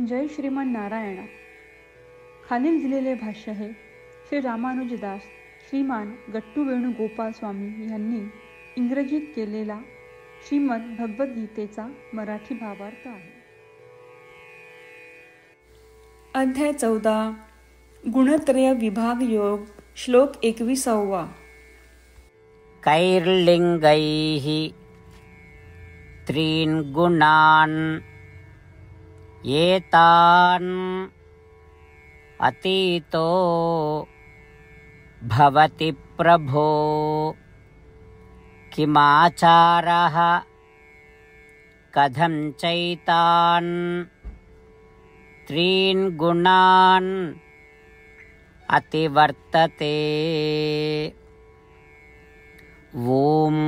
जय श्रीमन नारायणा. खालील दिलेले भाष्य हे श्री रामानुजदास श्रीमान गट्टू वेणुगोपाल स्वामी यांनी इंग्रजीत केलेला श्रीमद भगवद्गीतेचा मराठी भावार्थ आहे. अध्याय 14 गुणत्रय विभाग योग श्लोक 21. कैर्लिङ्गैः त्रीन् गुणान् एतान् अतीतो भवति प्रभो किमाचारः कथं चैतान् त्रीन् गुणान् अतिवर्तते. ओम.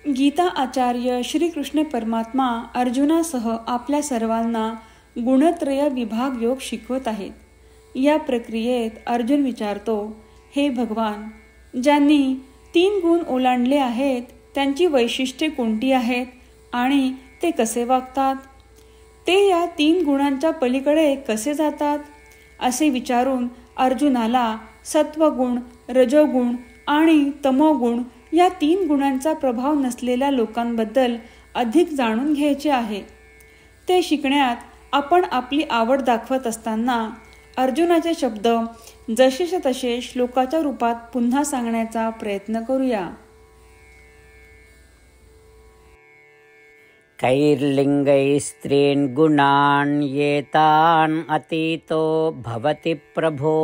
गीता आचार्य श्री कृष्ण परमात्मा अर्जुनासह आपल्या सर्वांना गुणत्रय विभाग योग शिकवत आहेत. या प्रक्रियेत अर्जुन विचारतो, हे भगवान, ज्यांनी 3 गुण ओलांडले आहेत त्यांची वैशिष्ट्ये कोणती आहेत आणि ते कसे वागतात? ते या 3 गुणांच्या पलीकडे कसे जातात? असे विचारून अर्जुनाला सत्वगुण, रजोगुण आणि तमोगुण या 3 गुणांचा प्रभाव नसलेल्या लोकांबद्दल अधिक जाणून घ्यायचे आहे. ते शिकण्यात आपण आपली आवड दाखवत असताना अर्जुनाचे शब्द जसेच्या तसे श्लोकाच्या रूपात पुन्हा सांगण्याचा प्रयत्न करूया. कैर्लिङ्गैस्त्रीन् गुणान् एतान् अतीतो भवति प्रभो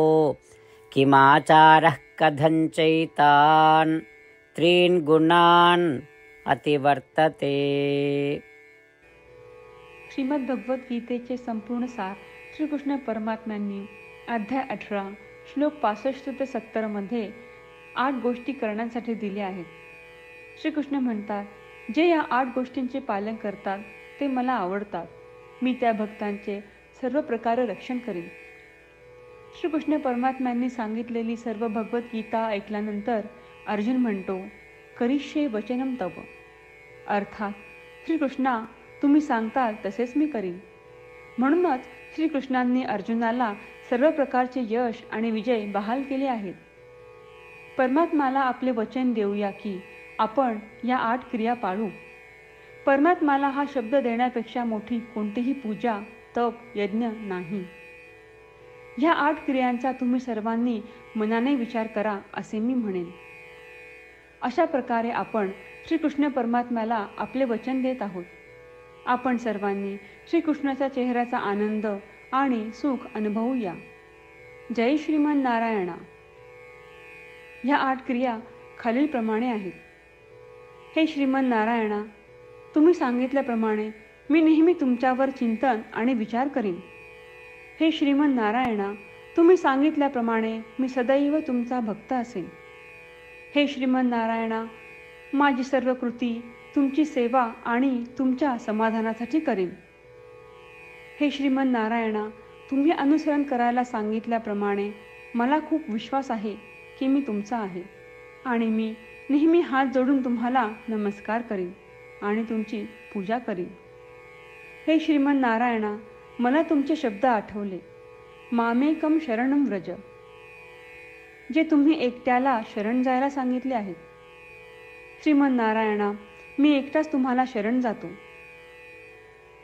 किमाचारः कथं चैतान् त्रीन् गुणान् अतिवर्तते. श्रीमद भगवद्गीतेचे संपूर्ण सार श्रीकृष्ण परमात्म्यांनी अध्याय 18 श्लोक 65 ते 70 मध्ये 8 गोष्टी करण्यासाठी दिल्या आहेत. श्रीकृष्ण म्हणतात, जे या 8 गोष्टींचे पालन करतात ते मला आवडतात. मी त्या भक्तांचे सर्व प्रकारे रक्षण करीन. श्रीकृष्ण परमात्म्यांनी सांगितलेली सर्व भगवद्गीता ऐकल्यानंतर अर्जुन म्हणतो, करिष्ये वचनम तव. अर्थात श्रीकृष्णा, तुम्ही सांगताल तसेच मी करीन. म्हणूनच श्रीकृष्णांनी अर्जुनाला सर्व प्रकारचे यश आणि विजय बहाल केले आहेत. परमात्म्याला आपले वचन देऊया की आपण या 8 क्रिया पाळू. परमात्म्याला हा शब्द देण्यापेक्षा मोठी कोणतीही पूजा, तप, यज्ञ नाही. ह्या 8 क्रियांचा तुम्ही सर्वांनी मनाने विचार करा असे मी म्हणेन. अशा प्रकारे आपण श्रीकृष्ण परमात्म्याला आपले वचन देत आहोत. आपण सर्वांनी श्रीकृष्णाच्या चेहऱ्याचा आनंद आणि सुख अनुभवूया. जय श्रीमन नारायणा. ह्या 8 क्रिया खालीलप्रमाणे आहेत. हे श्रीमन नारायणा, तुम्ही सांगितल्याप्रमाणे मी नेहमी तुमच्यावर चिंतन आणि विचार करीन. हे श्रीमन नारायणा, तुम्ही सांगितल्याप्रमाणे मी सदैव तुमचा भक्त असेन. हे श्रीमन नारायणा, माझी सर्व कृती तुमची सेवा आणि तुमच्या समाधानासाठी करीन. हे श्रीमन नारायणा, तुम्ही अनुसरण करायला सांगितल्याप्रमाणे मला खूप विश्वास आहे की मी तुमचा आहे आणि मी नेहमी हात जोडून तुम्हाला नमस्कार करीन आणि तुमची पूजा करीन. हे श्रीमन नारायणा, मला तुमचे शब्द आठवले. मामेकम शरणम व्रज, जे तुम्ही एकट्याला शरण जायला सांगितले आहेत. श्रीमन नारायणा, मी एकटाच तुम्हाला शरण जातो.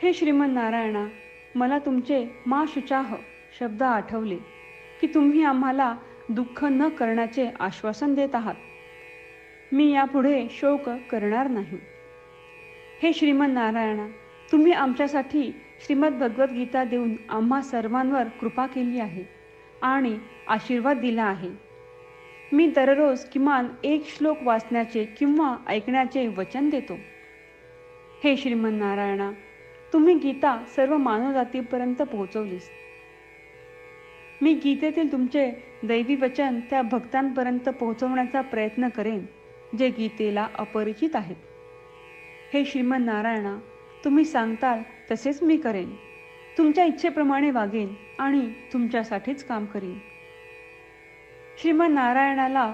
हे श्रीमन नारायणा, मला तुमचे मा शुचाह शब्द आठवले की तुम्ही आम्हाला दुःख न करण्याचे आश्वासन देत आहात. मी यापुढे शोक करणार नाही. हे श्रीमन नारायणा, तुम्ही आमच्यासाठी श्रीमद भगवद्गीता देऊन आम्हा सर्वांवर कृपा केली आहे आणि आशीर्वाद दिला आहे. मी दररोज किमान 1 श्लोक वाचण्याचे किंवा ऐकण्याचे वचन देतो. हे श्रीमन नारायणा, तुम्ही गीता सर्व मानवजातीपर्यंत पोहोचवलीस. मी गीतेतील तुमचे दैवी वचन त्या भक्तांपर्यंत पोहोचवण्याचा प्रयत्न करेन जे गीतेला अपरिचित आहेत. हे श्रीमन नारायणा, तुम्ही सांगताल तसेच मी करेन. तुमच्या इच्छेप्रमाणे वागेन आणि तुमच्यासाठीच काम करीन. श्रीमन नारायणाला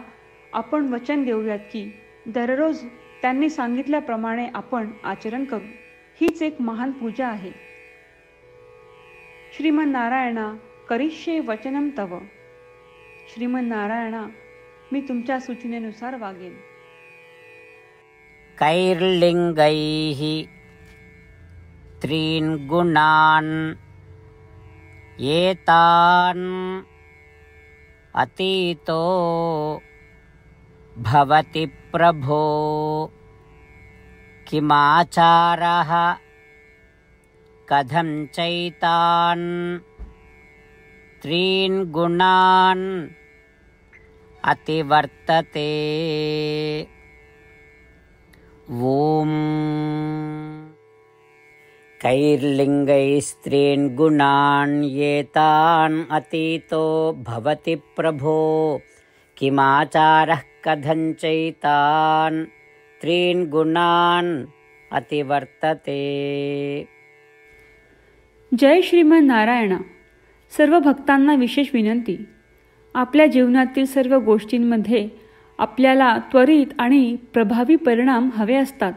आपण वचन देऊयात की दररोज त्यांनी सांगितल्याप्रमाणे आपण आचरण करू हीच एक महान पूजा आहे. श्रीमन्नारायणा करिष्ये वचनम तव. श्रीमन्नारायणा, मी तुमच्या सूचनेनुसार वागेन. कैर्लिङ्गैः त्रीन् गुणान् एतान् अतीतो भवति प्रभो. किमाचारः कथं चैतान् त्रीन् गुणान् अतिवर्तते. ॐ कैर्लिङ्गैस्त्रीन् गुणान् एतान् अतीतो भवति प्रभो. किमाचारः कथं चैतान् त्रीन् गुणान् अतिवर्तते. जय श्रीमन नारायणा. सर्व भक्तांना विशेष विनंती. आपल्या जीवनातील सर्व गोष्टींमध्ये आपल्याला त्वरित आणि प्रभावी परिणाम हवे असतात.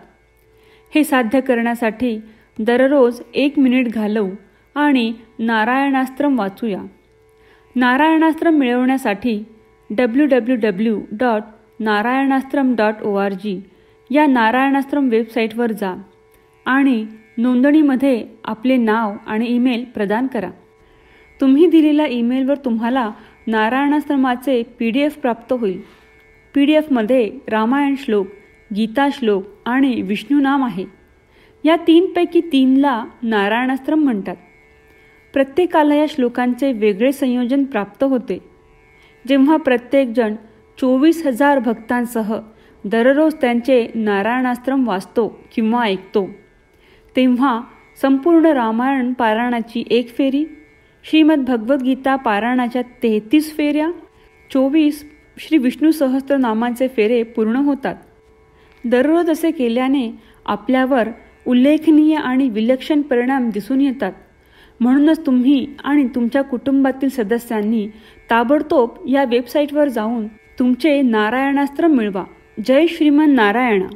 हे साध्य करण्यासाठी दररोज 1 मिनिट घालवू आणि नारायणास्त्रम वाचूया. नारायणास्त्रम मिळवण्यासाठी www.narayanaastram.org या नारायणास्त्रम वेबसाईटवर जा आणि नोंदणीमध्ये आपले नाव आणि ईमेल प्रदान करा. तुम्ही दिलेल्या ईमेलवर तुम्हाला नारायणास्त्रमाचे PDF प्राप्त होईल. PDFमध्ये रामायण श्लोक, गीता श्लोक आणि विष्णू नाम आहे. या 3 पैकी 3ला नारायणास्त्रम म्हणतात. प्रत्येकाला या श्लोकांचे वेगळे संयोजन प्राप्त होते. जेव्हा प्रत्येकजण 24,000 भक्तांसह दररोज त्यांचे नारायणास्त्रम वाचतो किंवा ऐकतो, तेव्हा संपूर्ण रामायण पारायणाची 1 फेरी, श्रीमद भगवद्गीता पारायणाच्या 33 फेऱ्या, 24 श्री विष्णू सहस्त्रनामांचे फेरे पूर्ण होतात. दररोज असे केल्याने आपल्यावर उल्लेखनीय आणि विलक्षण परिणाम दिसून येतात. म्हणूनच तुम्ही आणि तुमच्या कुटुंबातील सदस्यांनी ताबडतोब या वेबसाईटवर जाऊन तुमचे नारायणास्त्र मिळवा. जय श्रीमन नारायणा.